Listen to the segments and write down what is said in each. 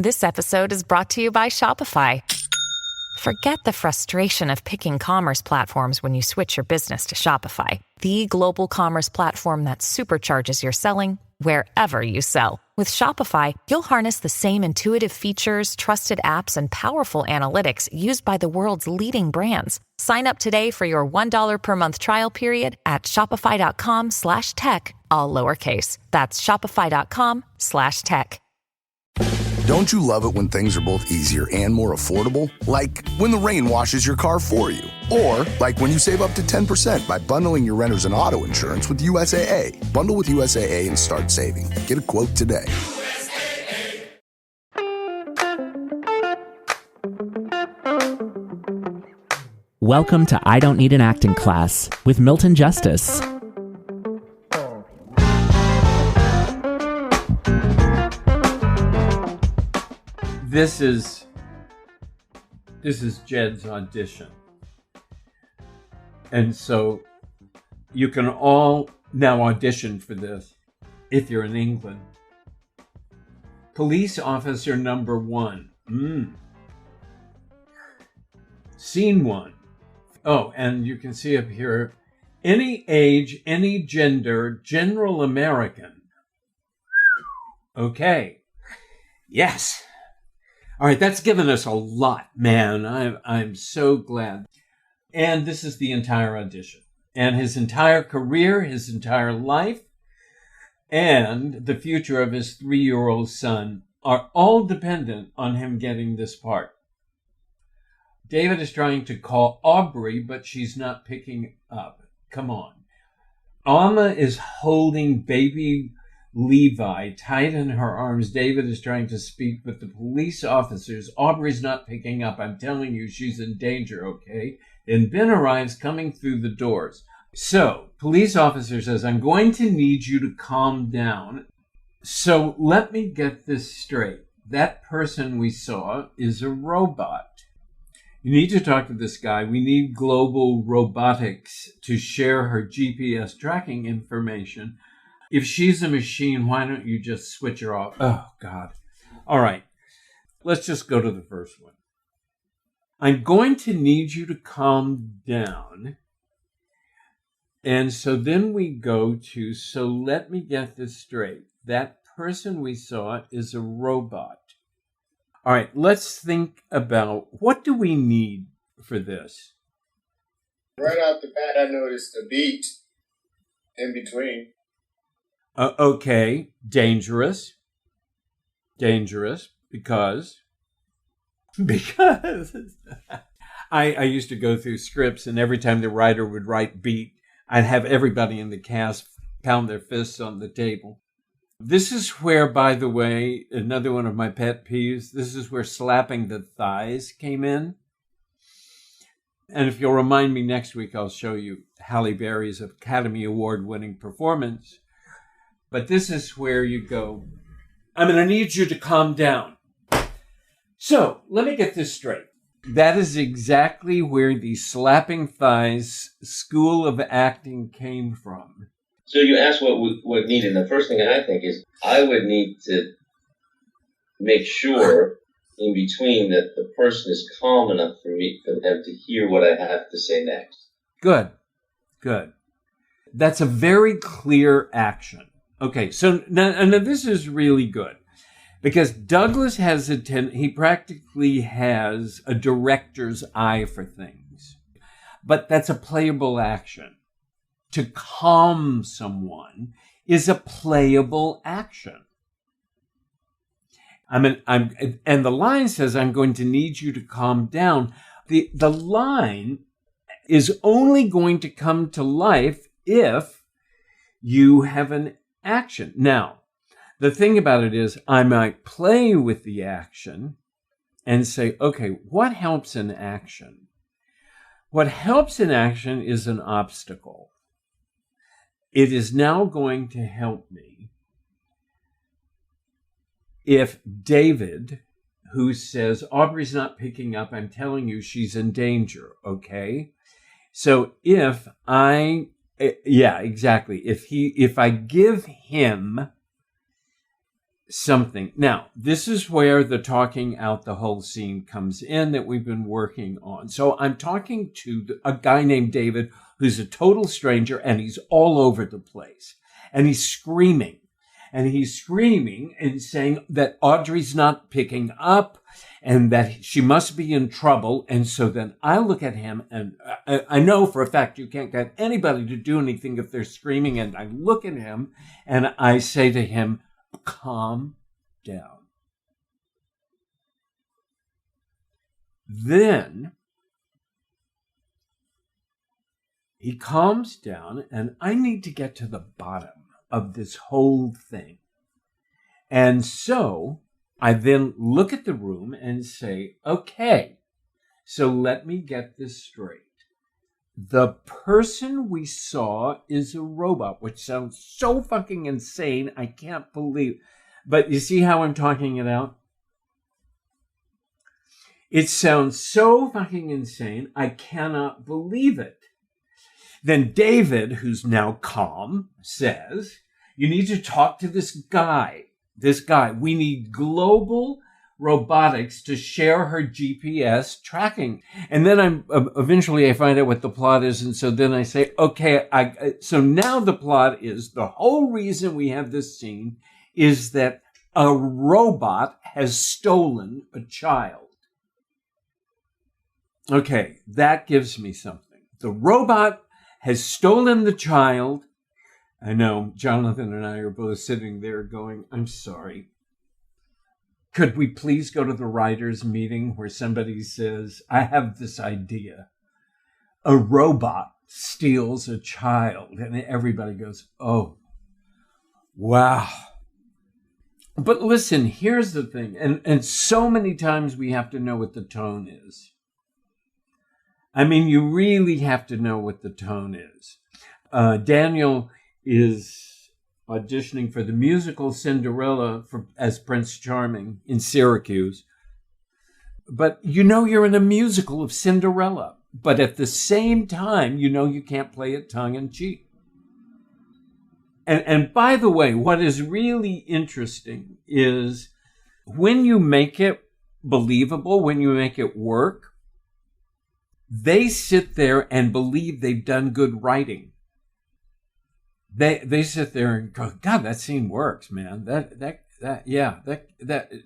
This episode is brought to you by Shopify. Forget the frustration of picking commerce platforms when you switch your business to Shopify, the global commerce platform that supercharges your selling wherever you sell. With Shopify, you'll harness the same intuitive features, trusted apps, and powerful analytics used by the world's leading brands. Sign up today for your $1 per month trial period at shopify.com/tech, all lowercase. That's shopify.com/tech. Don't you love it when things are both easier and more affordable? Like when the rain washes your car for you. Or like when you save up to 10% by bundling your renters and auto insurance with USAA. Bundle with USAA and start saving. Get a quote today. Welcome to I Don't Need an Acting Class with Milton Justice. This is Jed's audition. And so you can all now audition for this if you're in England. Police officer number 1. Scene 1. Oh, and you can see up here, any age, any gender, general American. Okay. Yes. All right, that's given us a lot, man. I'm so glad. And this is the entire audition. And his entire career, his entire life, and the future of his 3-year-old son are all dependent on him getting this part. David is trying to call Aubrey, but she's not picking up. Come on. Alma is holding baby Levi tight in her arms. David is trying to speak with the police officers. Aubrey's not picking up. I'm telling you, she's in danger, okay? And Ben arrives coming through the doors. So, police officer says, I'm going to need you to calm down. So, let me get this straight. That person we saw is a robot. You need to talk to this guy. We need global robotics to share her GPS tracking information. If she's a machine, why don't you just switch her off? Oh, God. All right. Let's just go to the first one. I'm going to need you to calm down. And so then we go to, so let me get this straight. That person we saw is a robot. All right, let's think about what do we need for this? Right off the bat, I noticed a beat in between. Okay, dangerous, because I used to go through scripts, and every time the writer would write beat, I'd have everybody in the cast pound their fists on the table. This is where, by the way, another one of my pet peeves, this is where slapping the thighs came in. And if you'll remind me next week, I'll show you Halle Berry's Academy Award-winning performance. But this is where you go, I'm going to need you to calm down. So, let me get this straight. That is exactly where the slapping thighs school of acting came from. So you asked what needed. The first thing I think is I would need to make sure in between that the person is calm enough for them to hear what I have to say next. Good. That's a very clear action. Okay, so now this is really good because Douglas has he practically has a director's eye for things, but that's a playable action. To calm someone is a playable action. And the line says, I'm going to need you to calm down. The line is only going to come to life if you have an action. Now, the thing about it is I might play with the action and say, okay, what helps in action? What helps in action is an obstacle. It is now going to help me if David, who says, Aubrey's not picking up, I'm telling you she's in danger, okay? So if exactly. If I give him something. Now, this is where the talking out the whole scene comes in that we've been working on. So I'm talking to a guy named David who's a total stranger, and he's all over the place. And he's screaming. And he's screaming and saying that Audrey's not picking up and that she must be in trouble. And so then I look at him, and I know for a fact you can't get anybody to do anything if they're screaming. And I look at him and I say to him, calm down. Then he calms down, and I need to get to the bottom of this whole thing. And so I then look at the room and say, okay, so let me get this straight. The person we saw is a robot, which sounds so fucking insane. I can't believe. But you see how I'm talking it out? It sounds so fucking insane. I cannot believe it. Then David, who's now calm, says, you need to talk to this guy. We need global robotics to share her GPS tracking. And then eventually I find out what the plot is. And so then I say, okay, so now the plot is the whole reason we have this scene is that a robot has stolen a child. Okay, that gives me something. The robot has stolen the child. I know Jonathan and I are both sitting there going, I'm sorry. Could we please go to the writers' meeting where somebody says, I have this idea. A robot steals a child. And everybody goes, oh, wow. But listen, here's the thing. And so many times we have to know what the tone is. I mean, you really have to know what the tone is. Daniel is auditioning for the musical Cinderella as Prince Charming in Syracuse. But you know you're in a musical of Cinderella. But at the same time, you know you can't play it tongue-in-cheek. And by the way, what is really interesting is when you make it believable, when you make it work, they sit there and believe they've done good writing. They sit there and go, God, that scene works, man. That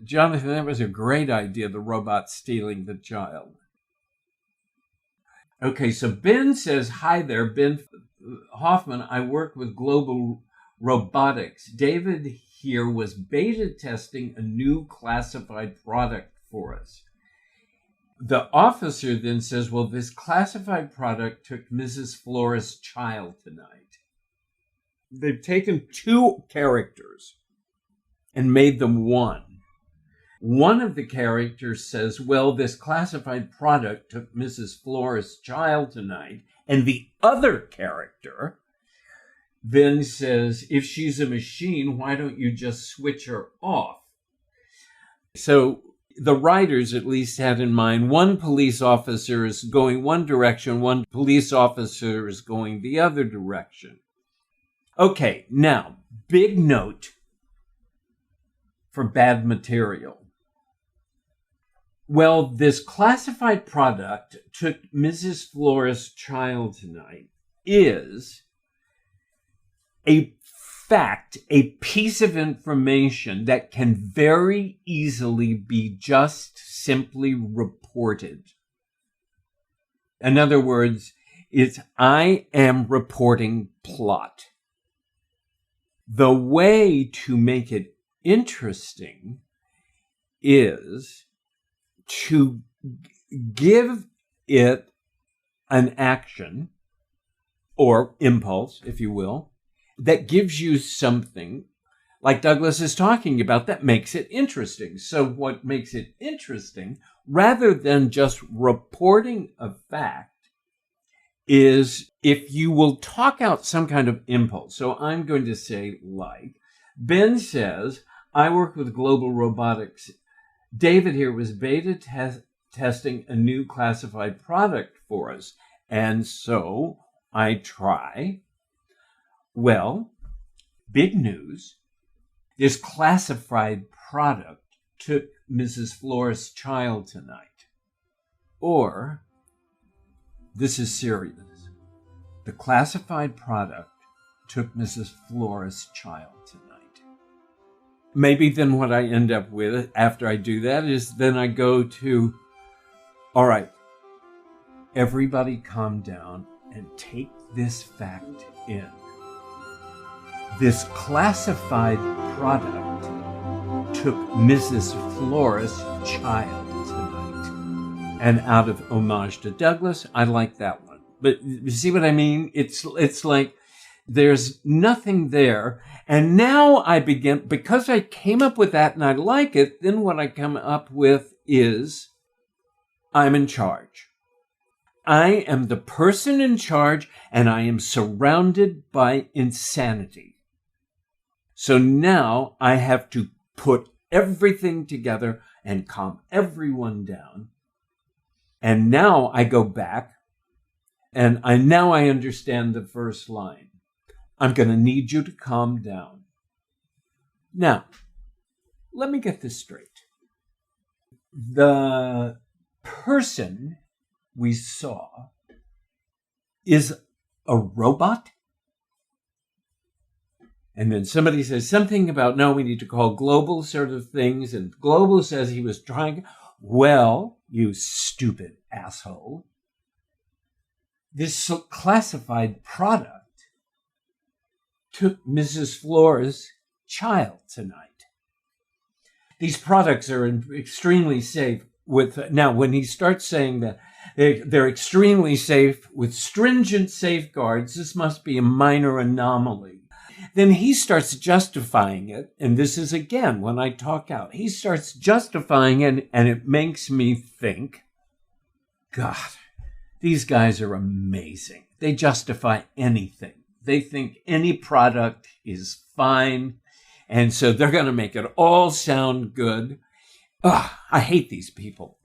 Jonathan, that was a great idea, the robot stealing the child. Okay, so Ben says, hi there, Ben Hoffman. I work with Global Robotics. David here was beta testing a new classified product for us. The officer then says, well, this classified product took Mrs. Flores' child tonight. They've taken two characters and made them one. One of the characters says, well, this classified product took Mrs. Flores' child tonight. And the other character then says, if she's a machine, why don't you just switch her off? So the writers at least had in mind one police officer is going one direction, one police officer is going the other direction. Okay, now, big note for bad material. Well, this classified product took Mrs. Flores' child tonight is a fact, a piece of information that can very easily be just simply reported. In other words, it's I am reporting plot. The way to make it interesting is to give it an action or impulse, if you will, that gives you something like Douglas is talking about that makes it interesting. So what makes it interesting, rather than just reporting a fact, is if you will talk out some kind of impulse. So I'm going to say, like, Ben says, I work with Global Robotics. David here was beta testing a new classified product for us. And so I try. Well, big news. This classified product took Mrs. Flores' child tonight. Or, this is serious. The classified product took Mrs. Flores' child tonight. Maybe then what I end up with after I do that is then I go to, all right, everybody calm down and take this fact in. This classified product took Mrs. Flores' child tonight. And out of homage to Douglas, I like that one. But you see what I mean? It's like there's nothing there. And now I begin, because I came up with that and I like it, then what I come up with is I'm in charge. I am the person in charge and I am surrounded by insanity. So now I have to put everything together and calm everyone down. And now I go back and I understand the first line. I'm going to need you to calm down. Now, let me get this straight. The person we saw is a robot? And then somebody says something about, no, we need to call Global sort of things. And Global says he was trying. Well, you stupid asshole. This classified product took Mrs. Flores' child tonight. These products are extremely safe now when he starts saying that they're extremely safe with stringent safeguards, this must be a minor anomaly. Then he starts justifying it, and this is again when I talk out. He starts justifying it, and it makes me think, God, these guys are amazing. They justify anything. They think any product is fine, and so they're going to make it all sound good. I hate these people.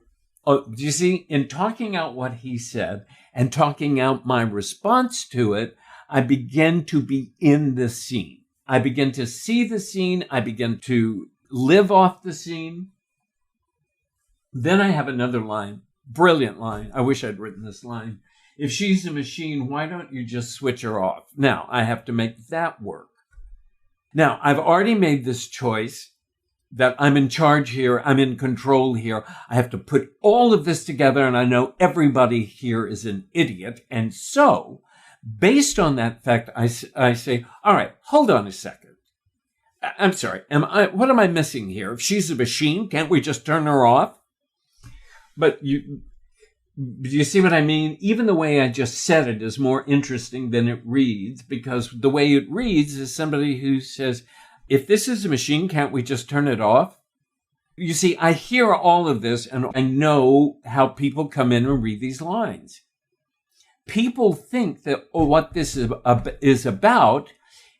Oh, do you see, in talking out what he said and talking out my response to it, I begin to be in the scene. I begin to see the scene. I begin to live off the scene. Then I have another line, brilliant line. I wish I'd written this line. If she's a machine, why don't you just switch her off? Now, I have to make that work. Now, I've already made this choice that I'm in charge here. I'm in control here. I have to put all of this together, and I know everybody here is an idiot. And so, based on that fact, I say, all right, hold on a second. I'm sorry. What am I missing here? If she's a machine, can't we just turn her off? But do you see what I mean? Even the way I just said it is more interesting than it reads, because the way it reads is somebody who says, if this is a machine, can't we just turn it off? You see, I hear all of this and I know how people come in and read these lines. People think that what this is about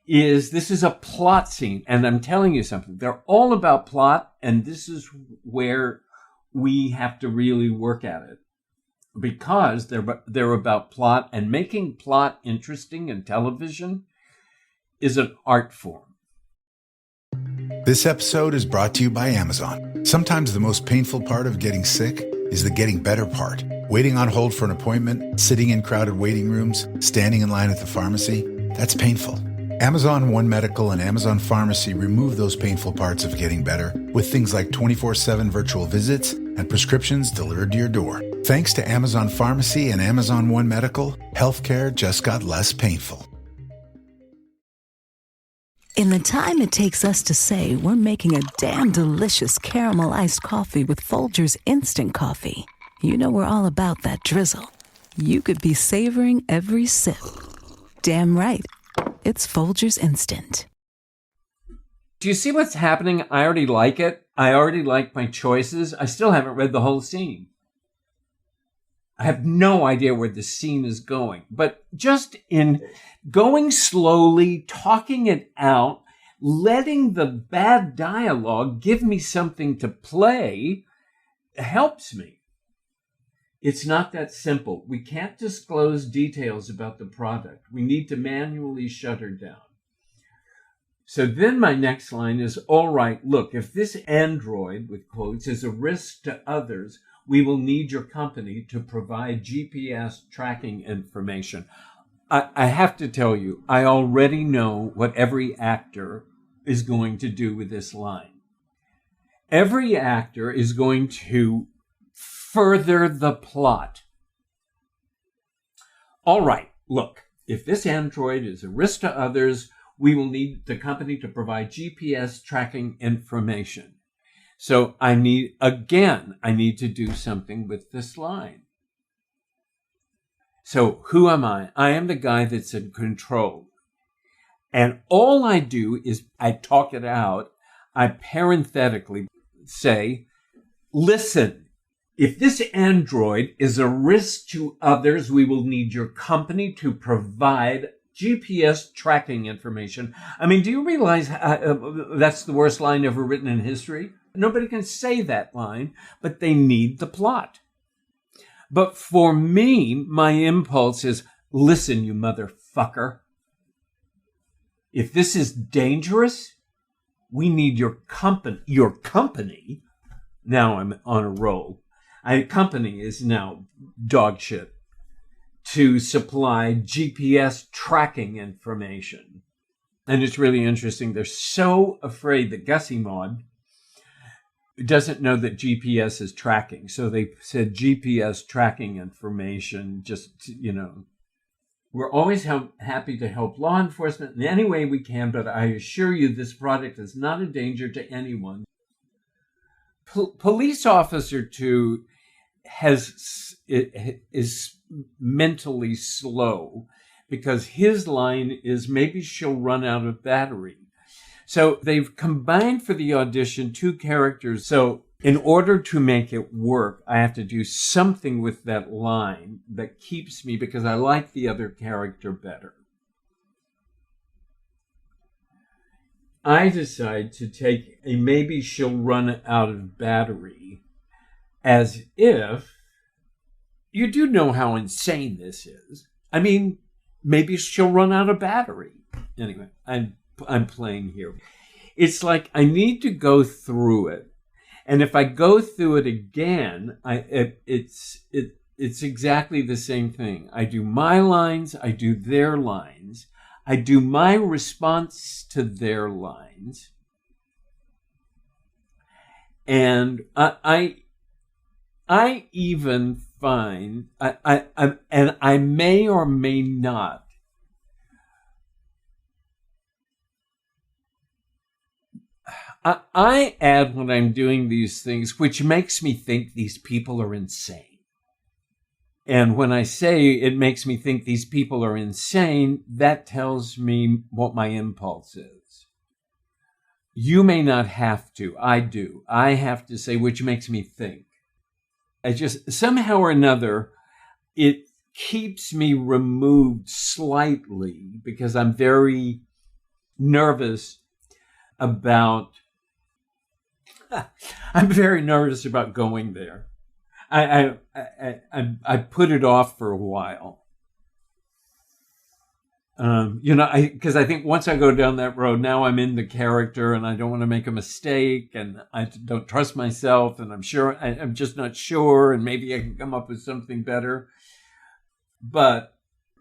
is this is a plot scene. And I'm telling you something. They're all about plot, and this is where we have to really work at it. Because they're about plot, and making plot interesting in television is an art form. This episode is brought to you by Amazon. Sometimes the most painful part of getting sick is the getting better part. Waiting on hold for an appointment, sitting in crowded waiting rooms, standing in line at the pharmacy, that's painful. Amazon One Medical and Amazon Pharmacy remove those painful parts of getting better with things like 24/7 virtual visits and prescriptions delivered to your door. Thanks to Amazon Pharmacy and Amazon One Medical, healthcare just got less painful. In the time it takes us to say we're making a damn delicious caramel iced coffee with Folgers Instant Coffee, you know we're all about that drizzle. You could be savoring every sip. Damn right. It's Folgers Instant. Do you see what's happening? I already like it. I already like my choices. I still haven't read the whole scene. I have no idea where the scene is going. But just in going slowly, talking it out, letting the bad dialogue give me something to play helps me. It's not that simple. We can't disclose details about the product. We need to manually shut her down. So then my next line is, all right, look, if this android, with quotes, is a risk to others, we will need your company to provide GPS tracking information. I have to tell you, I already know what every actor is going to do with this line. Every actor is going to further the plot. All right, look, if this android is a risk to others, we will need the company to provide GPS tracking information. So I need to do something with this line. So who am I? I am the guy that's in control. And all I do is I talk it out. I parenthetically say, listen, if this android is a risk to others, we will need your company to provide GPS tracking information. I mean, do you realize that's the worst line ever written in history? Nobody can say that line, but they need the plot. But for me, my impulse is, listen, you motherfucker. If this is dangerous, we need your company. Your company, now I'm on a roll. Company is now dog shit, to supply GPS tracking information. And it's really interesting. They're so afraid that Gussie Maud doesn't know that GPS is tracking. So they said GPS tracking information, just, we're always happy to help law enforcement in any way we can, but I assure you this product is not a danger to anyone. Police officer 2 is mentally slow because his line is maybe she'll run out of battery. So they've combined for the audition 2 characters. So in order to make it work, I have to do something with that line that keeps me, because I like the other character better. I decide to take a maybe she'll run out of battery as if, you do know how insane this is. I mean, maybe she'll run out of battery. Anyway, I'm playing here. It's like I need to go through it. And if I go through it again, it's exactly the same thing. I do my lines, I do their lines, I do my response to their lines. And I even find, I may or may not, I add when I'm doing these things, which makes me think these people are insane. And when I say it makes me think these people are insane, that tells me what my impulse is. You may not have to. I do. I have to say, which makes me think. I just, somehow or another, it keeps me removed slightly because I'm very nervous about going there. I put it off for a while. Because I think once I go down that road, now I'm in the character and I don't want to make a mistake and I don't trust myself and I'm just not sure and maybe I can come up with something better. But,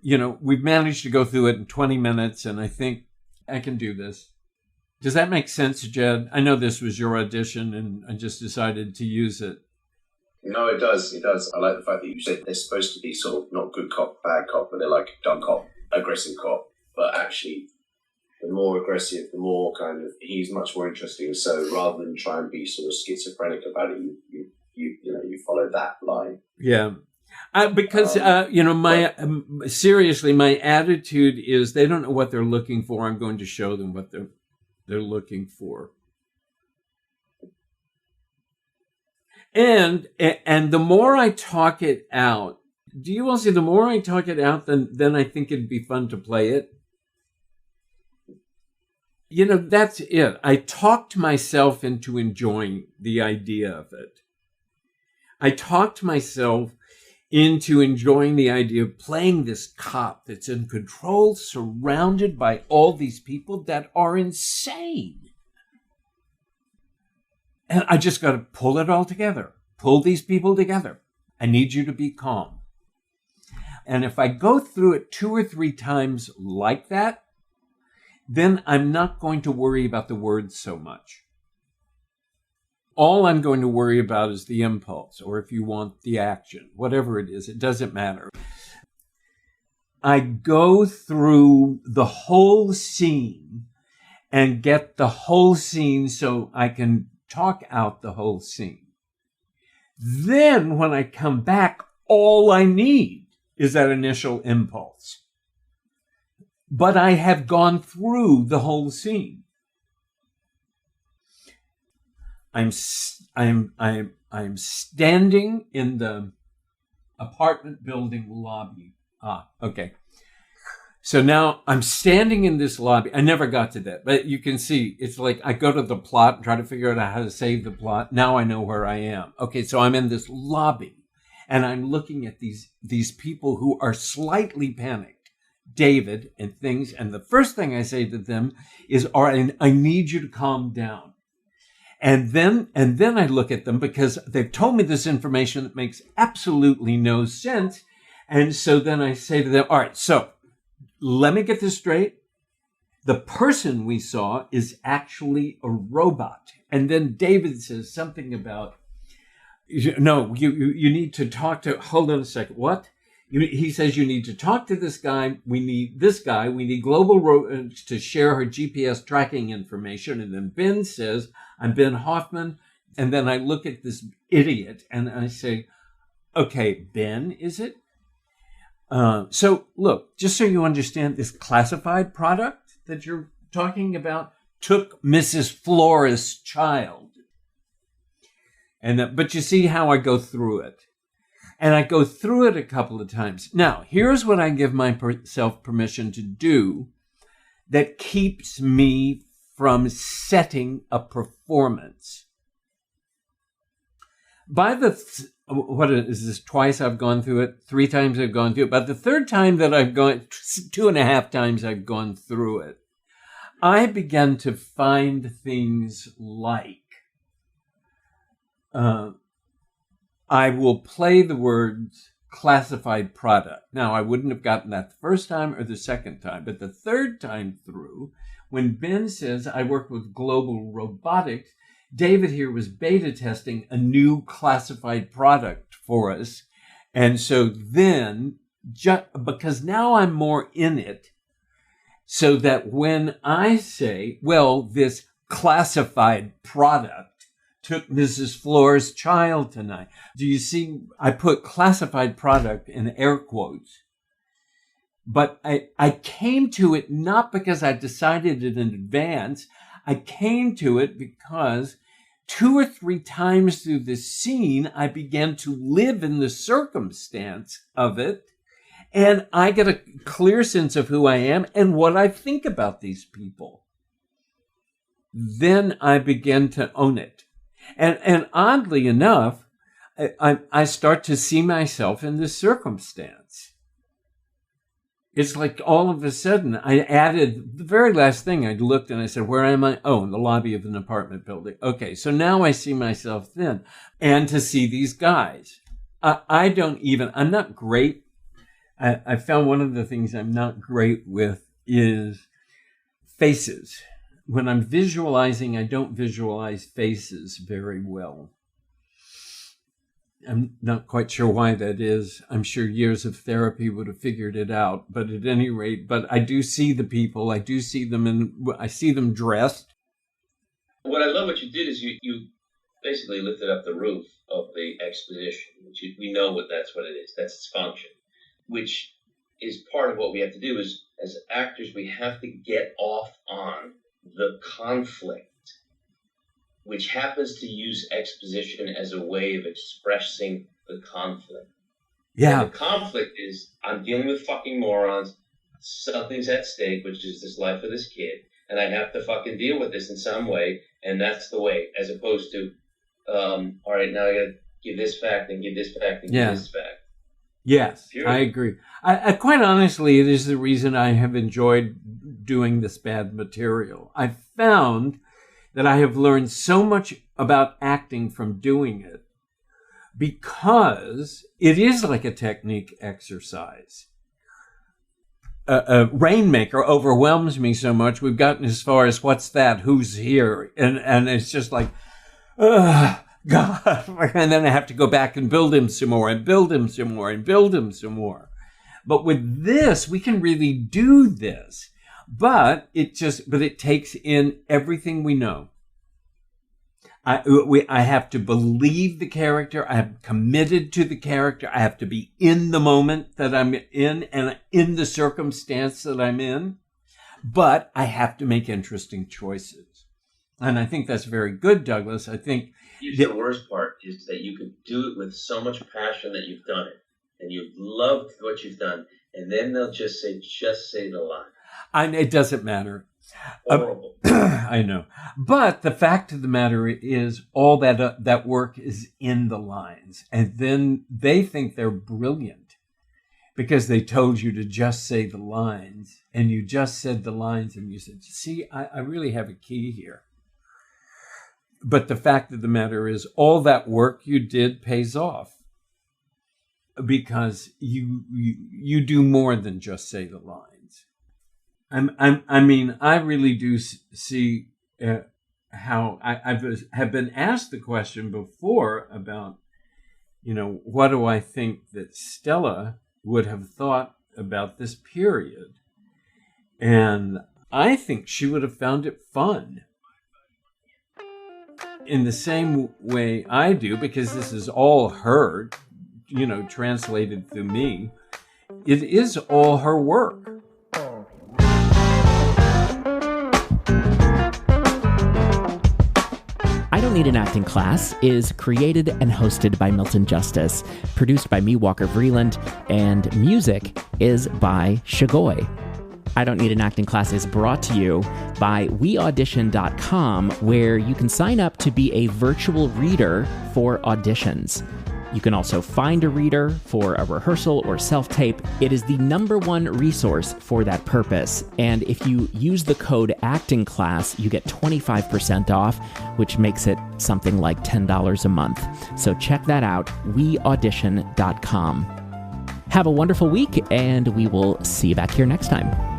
we've managed to go through it in 20 minutes and I think I can do this. Does that make sense, Jed? I know this was your audition and I just decided to use it. No, it does. It does. I like the fact that you said they're supposed to be sort of not good cop, bad cop, but they're like dumb cop, aggressive cop. But actually, the more aggressive, the more kind of, he's much more interesting. So rather than try and be sort of schizophrenic about it, you follow that line. Yeah. Because, seriously, my attitude is they don't know what they're looking for. I'm going to show them what they're looking for. And the more I talk it out, do you all see, the more I talk it out, then I think it'd be fun to play it. That's it. I talked myself into enjoying the idea of it. I talked myself into enjoying the idea of playing this cop that's in control, surrounded by all these people that are insane. And I just got to pull it all together, pull these people together. I need you to be calm. And if I go through it 2 or 3 times like that, then I'm not going to worry about the words so much. All I'm going to worry about is the impulse, or if you want the action, whatever it is, it doesn't matter. I go through the whole scene and get the whole scene so I can talk out the whole scene. Then when I come back, all I need is that initial impulse. But I have gone through the whole scene. I'm standing in the apartment building lobby. Okay. So now I'm standing in this lobby. I never got to that, but you can see it's like I go to the plot and try to figure out how to save the plot. Now I know where I am. Okay, so I'm in this lobby and I'm looking at these people who are slightly panicked, David and things. And the first thing I say to them is, all right, I need you to calm down. And then I look at them because they've told me this information that makes absolutely no sense. And so then I say to them, all right, so let me get this straight. The person we saw is actually a robot. And then David says something about, no, you need to talk to, hold on a second. What? He says you need to talk to this guy. We need this guy. We need Global to share her GPS tracking information. And then Ben says, I'm Ben Hoffman. And then I look at this idiot and I say, okay, Ben, is it? So look, just so you understand, this classified product that you're talking about took Mrs. Flores' child. But you see how I go through it. And I go through it a couple of times. Now, here's what I give myself permission to do that keeps me from setting a performance. By what is this, twice I've gone through it, 3 times I've gone through it, but the 3rd time that I've gone, 2.5 times I've gone through it, I began to find things like, I will play the words classified product. Now, I wouldn't have gotten that the first time or the 2nd time, but the 3rd time through, when Ben says I work with Global Robotics, David here was beta testing a new classified product for us. And so then, because now I'm more in it, so that when I say, well, this classified product took Mrs. Flores' child tonight. Do you see? I put classified product in air quotes. But I came to it not because I decided it in advance. I came to it because 2 or 3 times through the scene, I began to live in the circumstance of it. And I get a clear sense of who I am and what I think about these people. Then I begin to own it. And oddly enough, I start to see myself in this circumstance. It's like all of a sudden I added the very last thing. I looked and I said, where am I? Oh, in the lobby of an apartment building. Okay, so now I see myself then. And to see these guys. I'm not great. I found one of the things I'm not great with is faces. When I'm visualizing, I don't visualize faces very well. I'm not quite sure why that is. I'm sure years of therapy would have figured it out. But at any rate, I do see the people. I do see them, I see them dressed. What I love what you did is you basically lifted up the roof of the exposition, which we know that's what it is. That's its function, which is part of what we have to do is, as actors, we have to get off on the conflict, which happens to use exposition as a way of expressing the conflict. Yeah. And the conflict is, I'm dealing with fucking morons, something's at stake, which is this life of this kid, and I have to fucking deal with this in some way, and that's the way, as opposed to, all right, now I gotta give this fact and give this fact and give this fact. Yes, Period. I agree. I quite honestly, it is the reason I have enjoyed doing this bad material. I found that I have learned so much about acting from doing it because it is like a technique exercise. A Rainmaker overwhelms me so much. We've gotten as far as what's that? Who's here? And it's just like, ugh, God. And then I have to go back and build him some more and build him some more and build him some more. But with this, we can really do this. But it takes in everything we know. I have to believe the character. I am committed to the character. I have to be in the moment that I'm in and in the circumstance that I'm in. But I have to make interesting choices. And I think that's very good, Douglas. I think the worst part is that you could do it with so much passion that you've done it. And you've loved what you've done. And then they'll just say the line. It doesn't matter. Horrible. I know. But the fact of the matter is all that work is in the lines. And then they think they're brilliant because they told you to just say the lines. And you just said the lines and you said, see, I really have a key here. But the fact of the matter is all that work you did pays off because you do more than just say the lines. I mean, I really do see how I have been asked the question before about, what do I think that Stella would have thought about this period? And I think she would have found it fun. In the same way I do, because this is all her, translated through me. It is all her work. I Don't Need an Acting Class is created and hosted by Milton Justice, produced by me, Walker Vreeland, and music is by Shagoy. I Don't Need an Acting Class is brought to you by weaudition.com, where you can sign up to be a virtual reader for auditions. You can also find a reader for a rehearsal or self-tape. It is the #1 resource for that purpose. And if you use the code ACTINGCLASS, you get 25% off, which makes it something like $10 a month. So check that out, weaudition.com. Have a wonderful week, and we will see you back here next time.